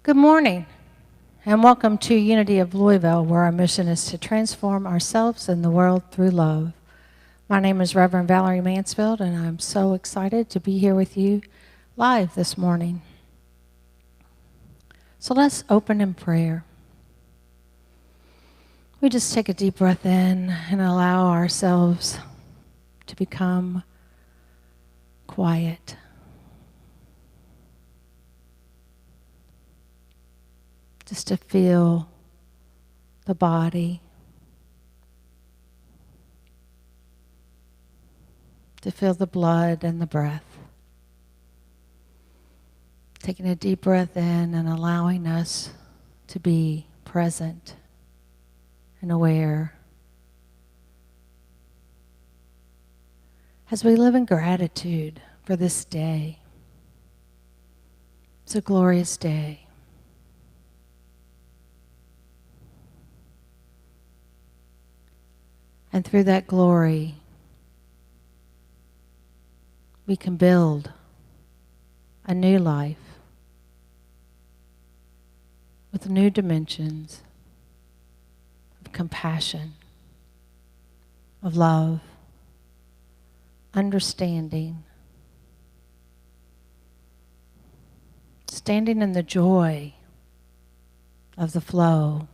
Good morning, and welcome to Unity of Louisville, where our mission is to transform ourselves and the world through love. My name is Rev Valerie Mansfield, and I'm so excited to be here with you live this morning. So let's open in prayer. We just take a deep breath in and allow ourselves to become quiet. Just to feel the body, to feel the blood and the breath. Taking a deep breath in and allowing us to be present and aware as we live in gratitude for this day. It's a glorious day. And through that glory, we can build a new life with new dimensions of compassion, of love, understanding, standing in the joy of the flow,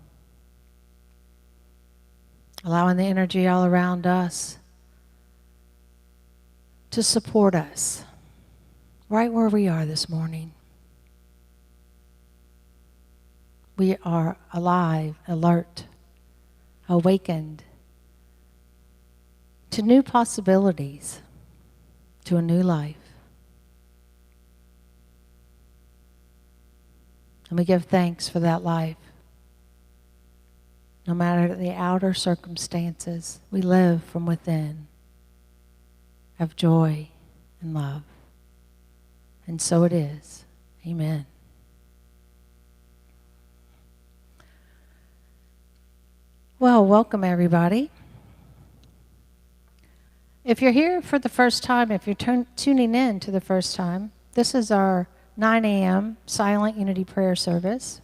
allowing the energy all around us to support us right where we are this morning. We are alive, alert, awakened to new possibilities, to a new life. And we give thanks for that life. No matter the outer circumstances, we live from within of joy and love. And so it is. Amen. Well, welcome everybody. If you're here for the first time, if you're tuning in to the first time, this is our 9 a.m. silent Unity prayer service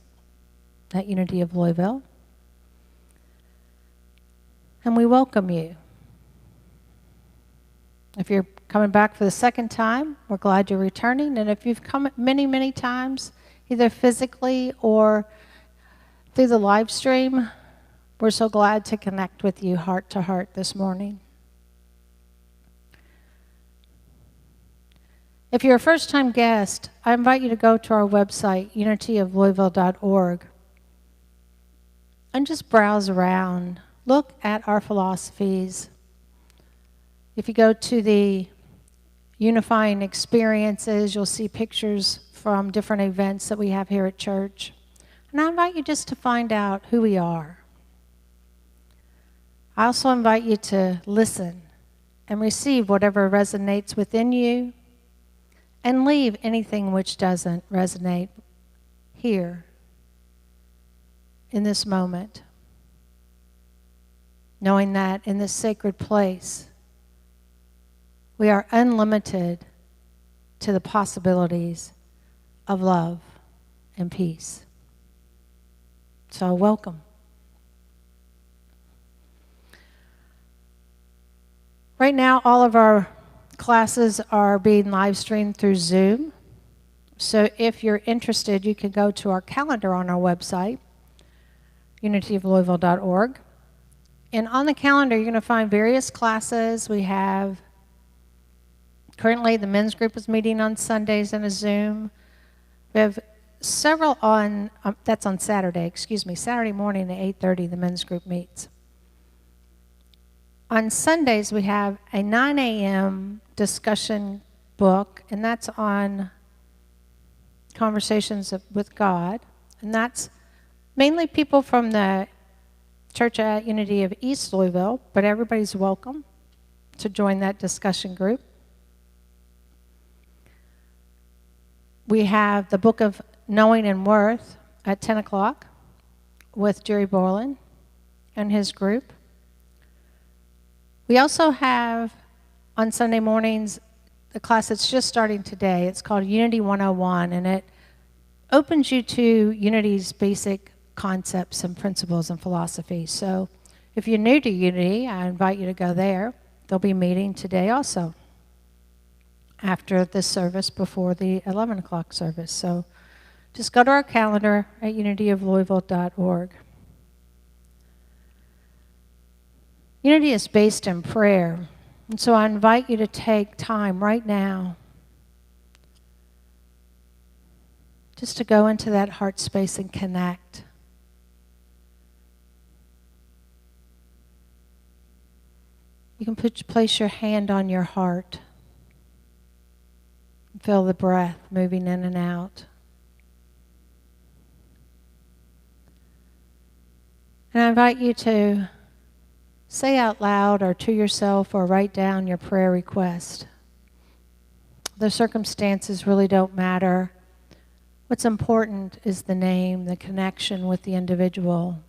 at Unity of Louisville. And we welcome you. If you're coming back for the second time, we're glad you're returning. And if you've come many, many times, either physically or through the live stream, we're so glad to connect with you heart to heart this morning. If you're a first-time guest, I invite you to go to our website, unityoflouisville.org, and just browse around. Look at our philosophies. If you go to the unifying experiences, you'll see pictures from different events that we have here at church. And I invite you just to find out who we are. I also invite you to listen and receive whatever resonates within you and leave anything which doesn't resonate here in this moment. Knowing that in this sacred place, we are unlimited to the possibilities of love and peace. So welcome. Right now, all of our classes are being live streamed through Zoom. So if you're interested, you can go to our calendar on our website, unityoflouisville.org. And on the calendar, you're going to find various classes. We have, currently the men's group is meeting on Sundays in a Zoom. We have several on, that's on Saturday, Saturday morning at 8:30 the men's group meets. On Sundays, we have a 9 a.m. discussion book, and that's on conversations with God. And that's mainly people from the Church at Unity of East Louisville, but everybody's welcome to join that discussion group. We have the book of Knowing and Worth at 10 o'clock with Jerry Borland and his group. We also have on Sunday mornings the class that's just starting today. It's called Unity 101, and it opens you to Unity's basic concepts and principles and philosophies. So if you're new to Unity, I invite you to go there. They'll be meeting today also after this service, before the 11 o'clock service. So just go to our calendar at unityoflouisville.org. Unity is based in prayer. And so I invite you to take time right now just to go into that heart space and connect. You can place your hand on your heart. Feel the breath moving in and out. And I invite you to say out loud or to yourself or write down your prayer request. The circumstances really don't matter. What's important is the name, the connection with the individual.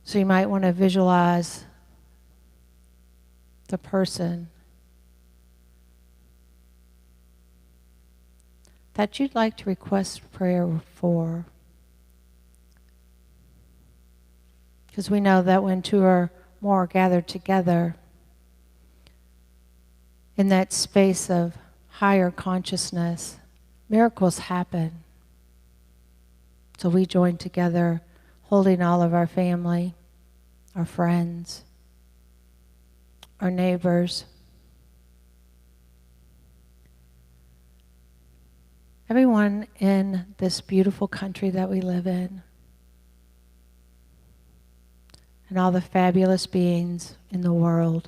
So you might want to visualize the person that you'd like to request prayer for. Because we know that when two or more are gathered together in that space of higher consciousness, miracles happen. So we join together, holding all of our family, our friends, our neighbors, everyone in this beautiful country that we live in, and all the fabulous beings in the world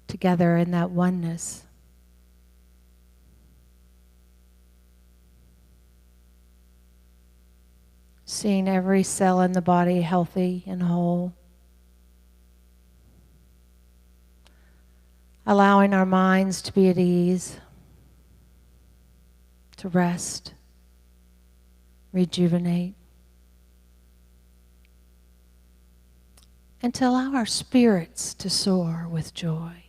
together in that oneness. Seeing every cell in the body healthy and whole. Allowing our minds to be at ease, to rest, rejuvenate. And to allow our spirits to soar with joy.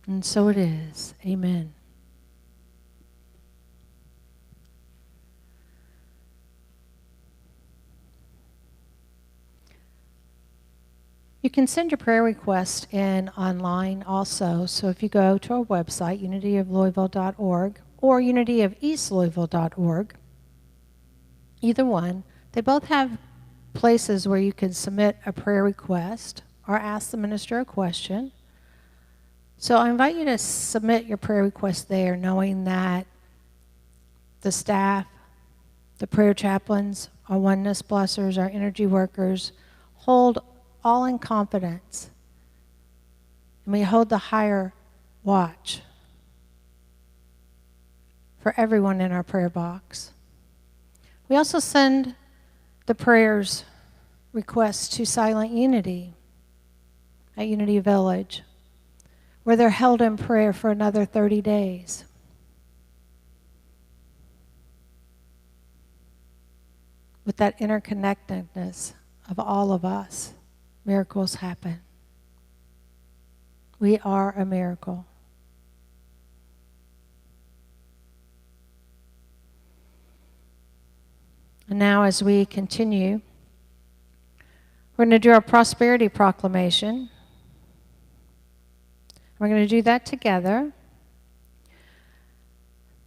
And so it is. Amen. You can send your prayer request in online also. So if you go to our website, unityoflouisville.org or unityofeastlouisville.org, either one, they both have places where you can submit a prayer request or ask the minister a question. So I invite you to submit your prayer request there, knowing that the staff, the prayer chaplains, our oneness blessers, our energy workers, hold all in confidence. And we hold the higher watch for everyone in our prayer box. We also send the prayers requests to Silent Unity at Unity Village, where they're held in prayer for another 30 days. With that interconnectedness of all of us, miracles happen. We are a miracle. And now as we continue, we're going to do our prosperity proclamation. We're going to do that together.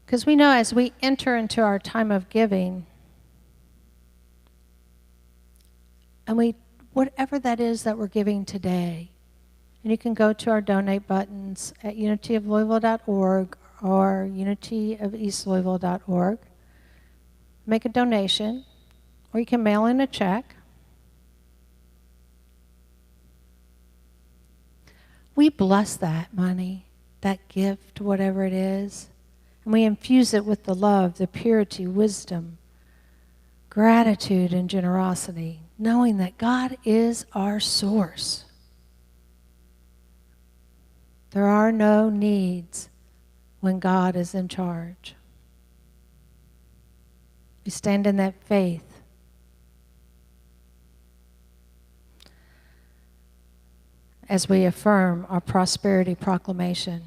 Because we know as we enter into our time of giving, and whatever that is that we're giving today, and you can go to our donate buttons at unityoflouisville.org or unityofeastlouisville.org, make a donation, or you can mail in a check. We bless that money, that gift, whatever it is, and we infuse it with the love, the purity, wisdom, gratitude, and generosity, knowing that God is our source. There are no needs when God is in charge. We stand in that faith. As we affirm our prosperity proclamation.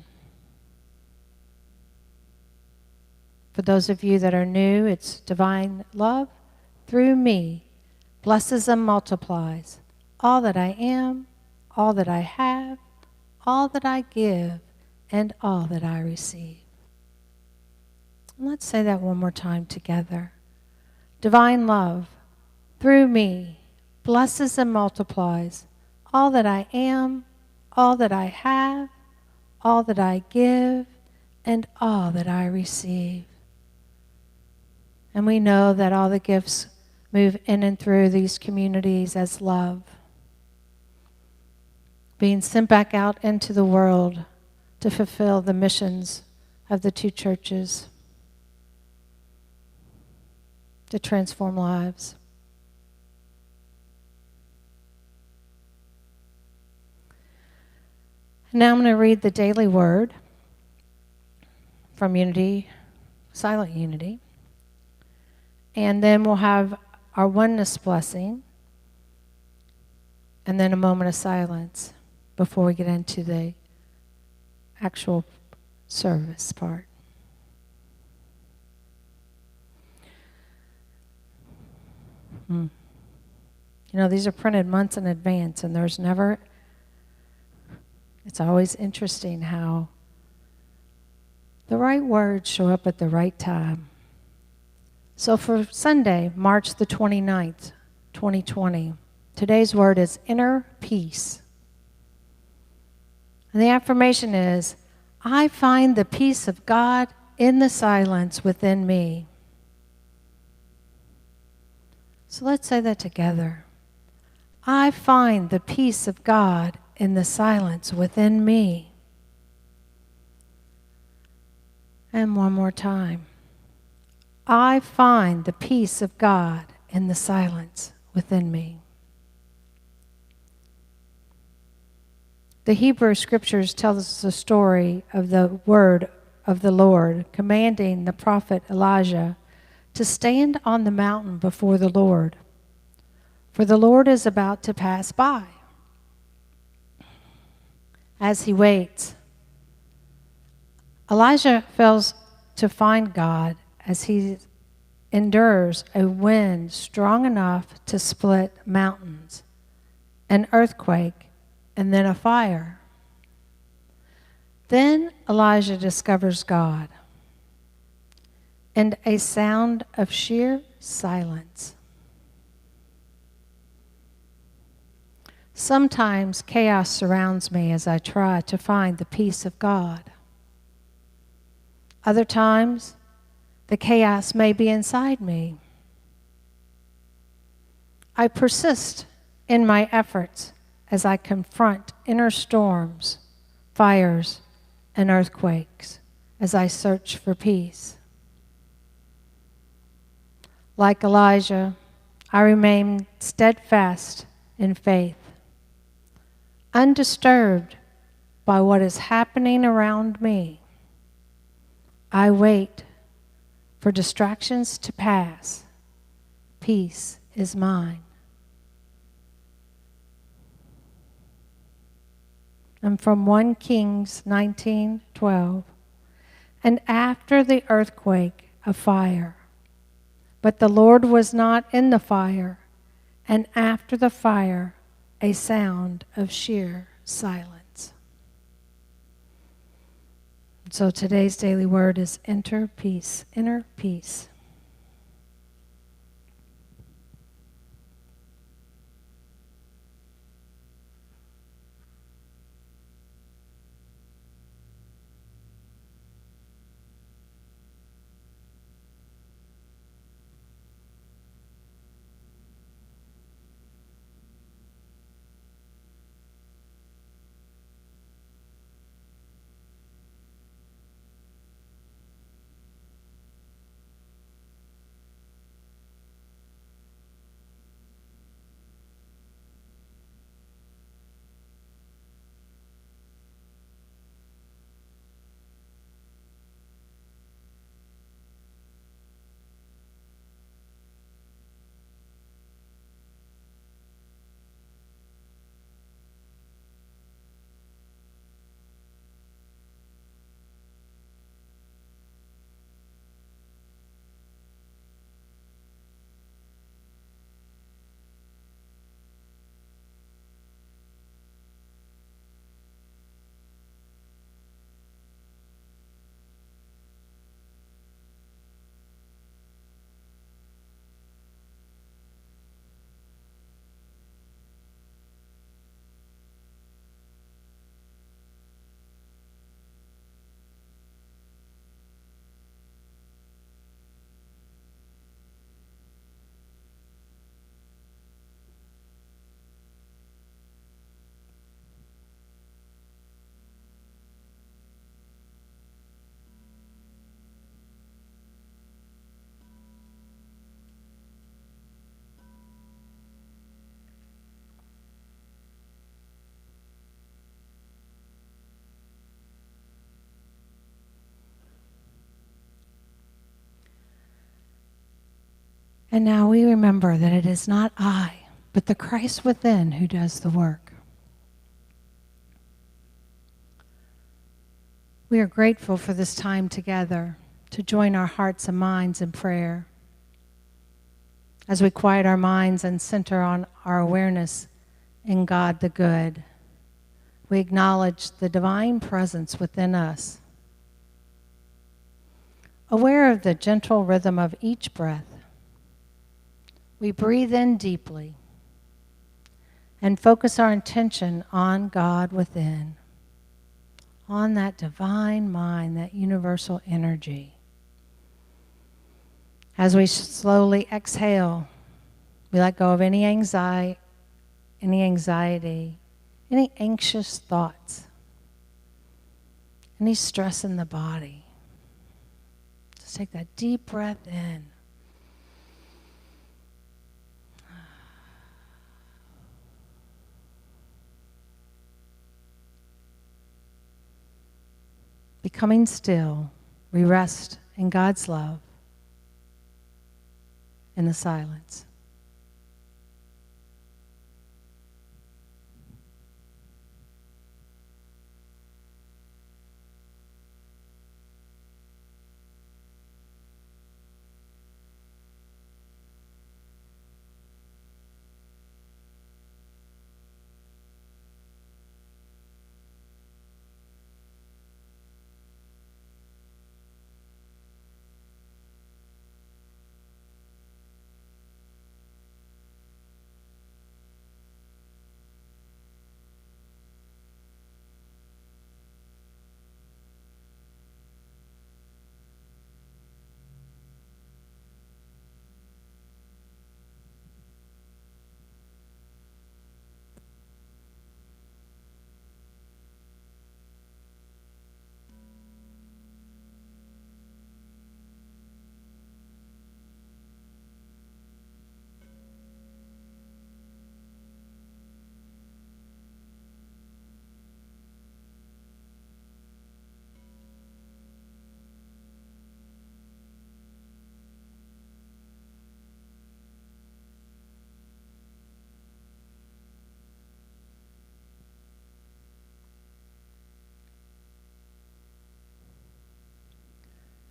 For those of you that are new, it's divine love through me blesses and multiplies all that I am, all that I have, all that I give, and all that I receive. And let's say that one more time together. Divine love through me blesses and multiplies all that I am, all that I have, all that I give, and all that I receive. And we know that all the gifts move in and through these communities as love, being sent back out into the world to fulfill the missions of the two churches, to transform lives. Now I'm going to read the daily word from Unity, Silent Unity. And then we'll have our oneness blessing, and then a moment of silence before we get into the actual service part. You know, these are printed months in advance, and it's always interesting how the right words show up at the right time. So for Sunday, March the 29th, 2020, today's word is inner peace. And the affirmation is, I find the peace of God in the silence within me. So let's say that together. I find the peace of God in the silence within me. And one more time. I find the peace of God in the silence within me. The Hebrew scriptures tell us the story of the word of the Lord commanding the prophet Elijah to stand on the mountain before the Lord, for the Lord is about to pass by. As he waits, Elijah fails to find God as he endures a wind strong enough to split mountains, an earthquake, and then a fire. Then Elijah discovers God and a sound of sheer silence. Sometimes chaos surrounds me as I try to find the peace of God. Other times, the chaos may be inside me. I persist in my efforts as I confront inner storms, fires, and earthquakes as I search for peace. Like Elijah, I remain steadfast in faith, undisturbed by what is happening around me. I wait for distractions to pass. Peace is mine. And from 1 Kings 19:12, and after the earthquake, a fire. But the Lord was not in the fire, and after the fire, a sound of sheer silence. So today's daily word is inner peace, inner peace. And now we remember that it is not I, but the Christ within who does the work. We are grateful for this time together to join our hearts and minds in prayer. As we quiet our minds and center on our awareness in God the Good, we acknowledge the divine presence within us. Aware of the gentle rhythm of each breath, we breathe in deeply and focus our intention on God within, on that divine mind, that universal energy. As we slowly exhale, we let go of any anxiety, any anxious thoughts, any stress in the body. Just take that deep breath in. Becoming still, we rest in God's love in the silence.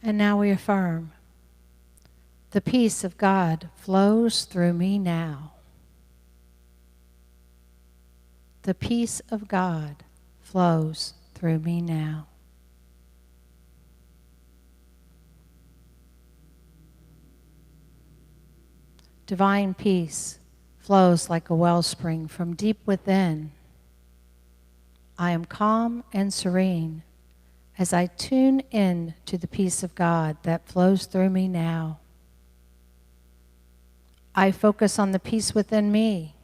And now we affirm, the peace of God flows through me now. The peace of God flows through me now. Divine peace flows like a wellspring from deep within. I am calm and serene as I tune in to the peace of God that flows through me now. I focus on the peace within me,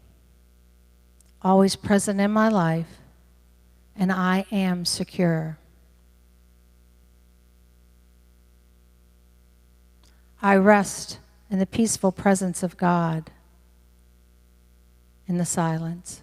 always present in my life, and I am secure. I rest in the peaceful presence of God in the silence.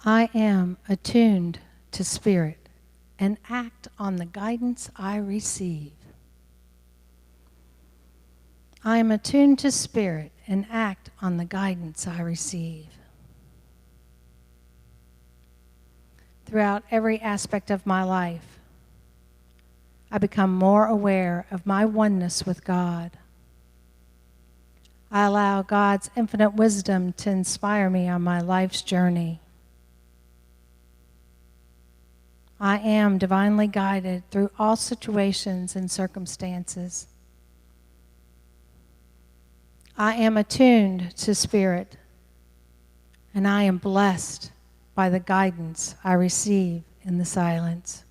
I am attuned to spirit and act on the guidance I receive. I am attuned to spirit and act on the guidance I receive. Throughout every aspect of my life, I become more aware of my oneness with God. I allow God's infinite wisdom to inspire me on my life's journey. I am divinely guided through all situations and circumstances. I am attuned to spirit, and I am blessed by the guidance I receive in the silence.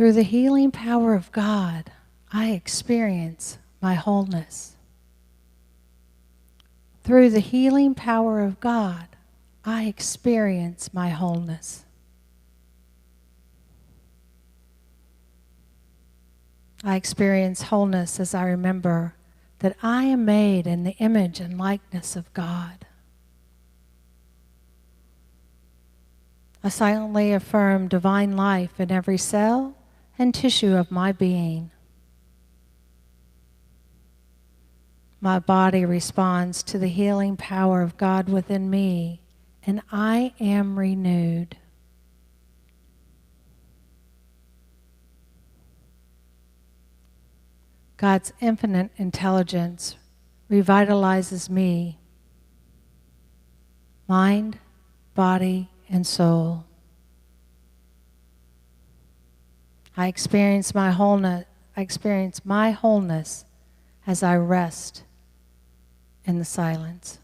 Through the healing power of God, I experience my wholeness. Through the healing power of God, I experience my wholeness. I experience wholeness as I remember that I am made in the image and likeness of God. I silently affirm divine life in every cell and tissue of my being. My body responds to the healing power of God within me, and I am renewed. God's infinite intelligence revitalizes me, mind, body, and soul. I experience my wholeness as I rest in the silence.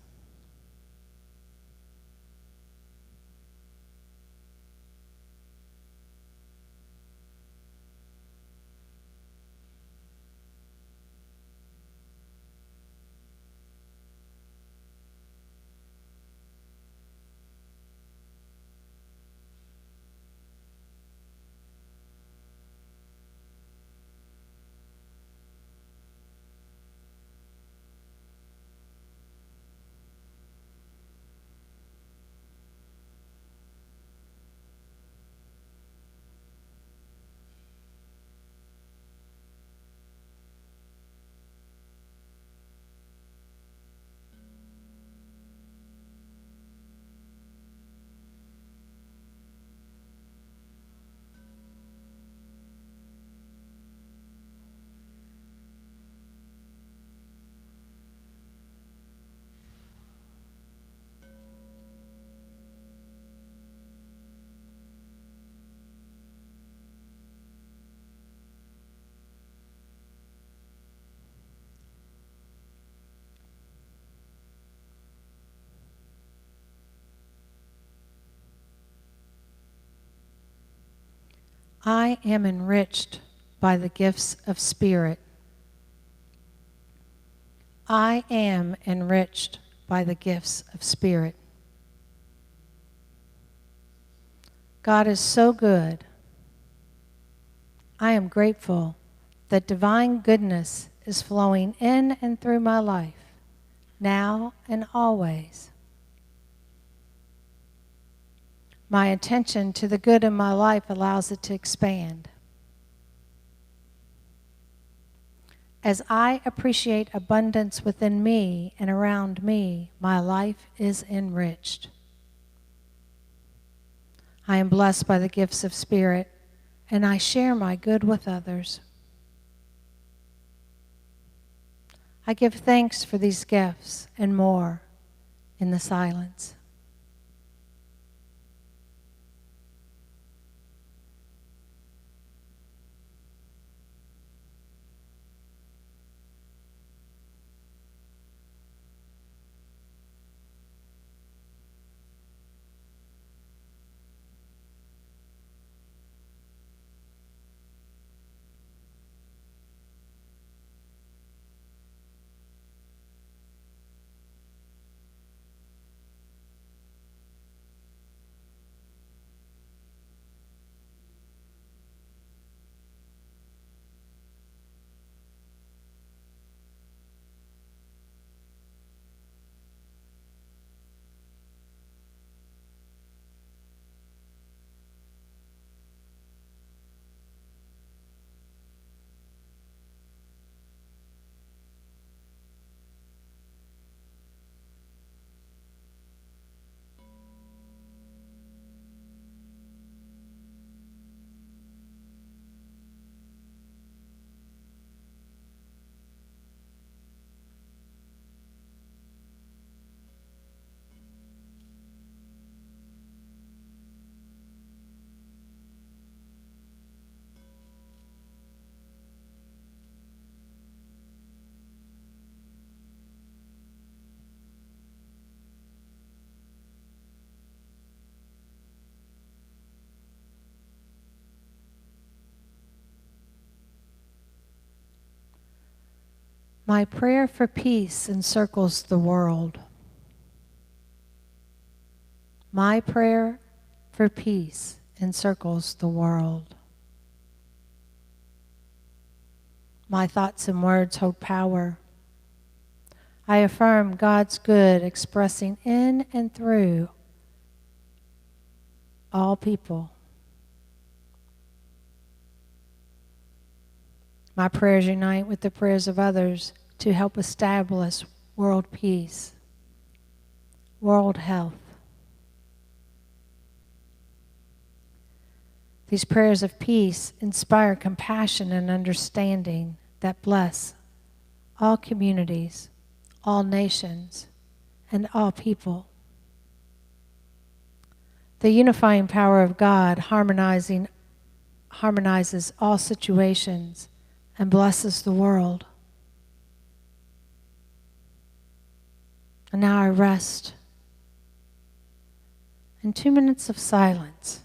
I am enriched by the gifts of spirit. I am enriched by the gifts of spirit. God is so good. I am grateful that divine goodness is flowing in and through my life, now and always. My attention to the good in my life allows it to expand. As I appreciate abundance within me and around me, my life is enriched. I am blessed by the gifts of spirit, and I share my good with others. I give thanks for these gifts and more in the silence. My prayer for peace encircles the world. My prayer for peace encircles the world. My thoughts and words hold power. I affirm God's good expressing in and through all people. My prayers unite with the prayers of others to help establish world peace, world health. These prayers of peace inspire compassion and understanding that bless all communities, all nations, and all people. The unifying power of God harmonizes all situations and blesses the world. And now I rest in 2 minutes of silence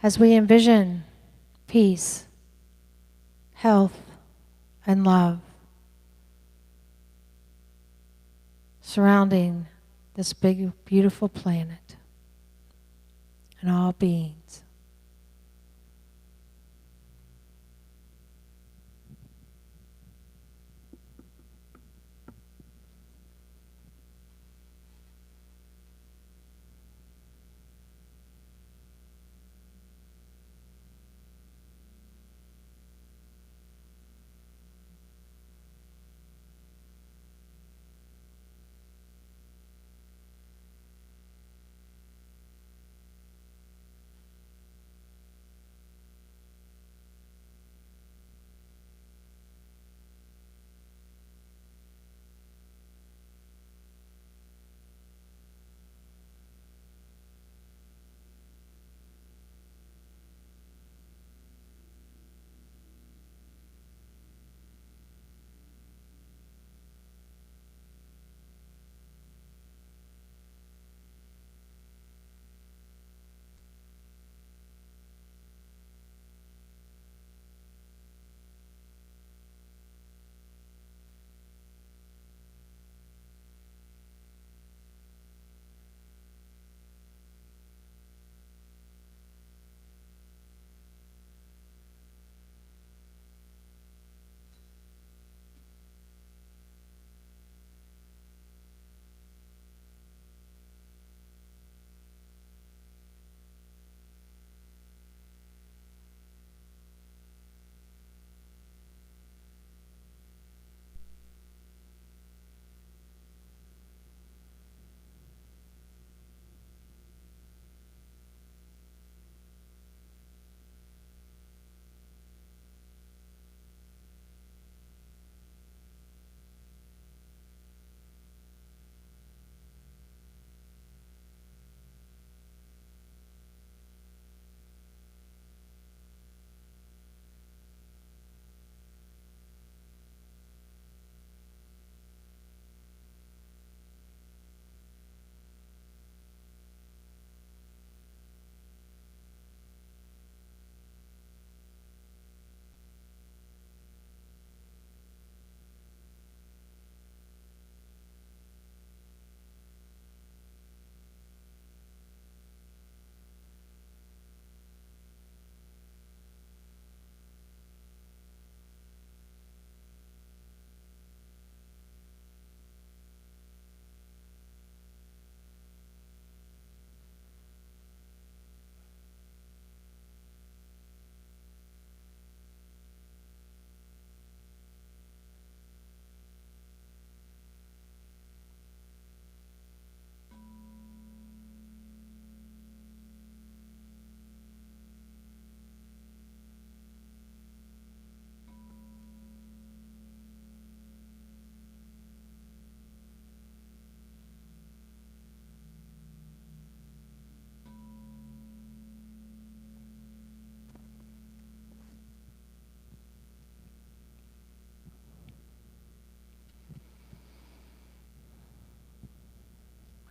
as we envision peace, health, and love surrounding this big, beautiful planet and all beings.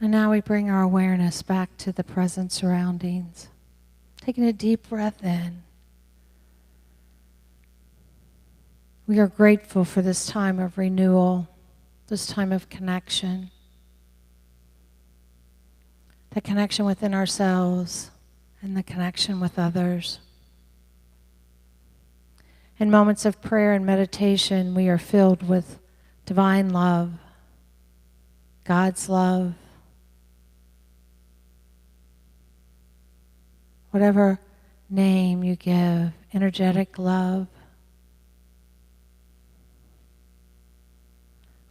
And now we bring our awareness back to the present surroundings. Taking a deep breath in. We are grateful for this time of renewal, this time of connection. The connection within ourselves and the connection with others. In moments of prayer and meditation, we are filled with divine love, God's love. Whatever name you give, energetic love.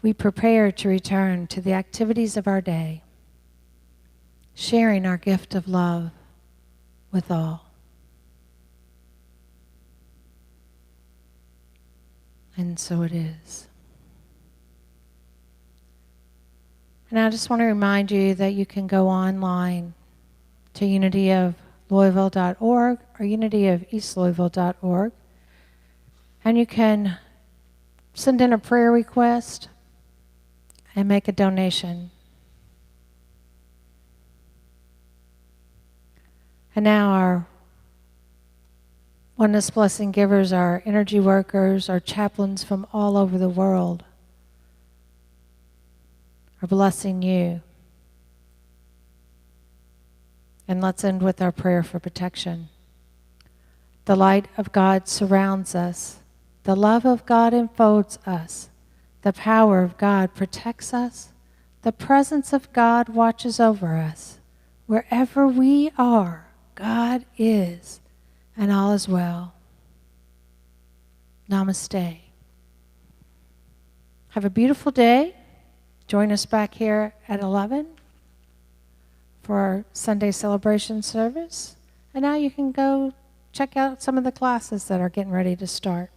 We prepare to return to the activities of our day, sharing our gift of love with all. And so it is. And I just want to remind you that you can go online to unityoflouisville.org or unityofeastlouisville.org, and you can send in a prayer request and make a donation. And now our Oneness Blessing givers, our energy workers, our chaplains from all over the world are blessing you. And let's end with our prayer for protection. The light of God surrounds us. The love of God enfolds us. The power of God protects us. The presence of God watches over us. Wherever we are, God is, and all is well. Namaste. Have a beautiful day. Join us back here at 11 for our Sunday celebration service. And now you can go check out some of the classes that are getting ready to start.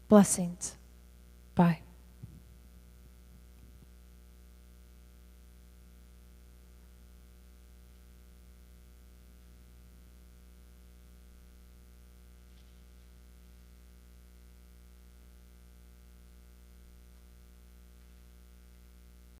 Blessings. Bye.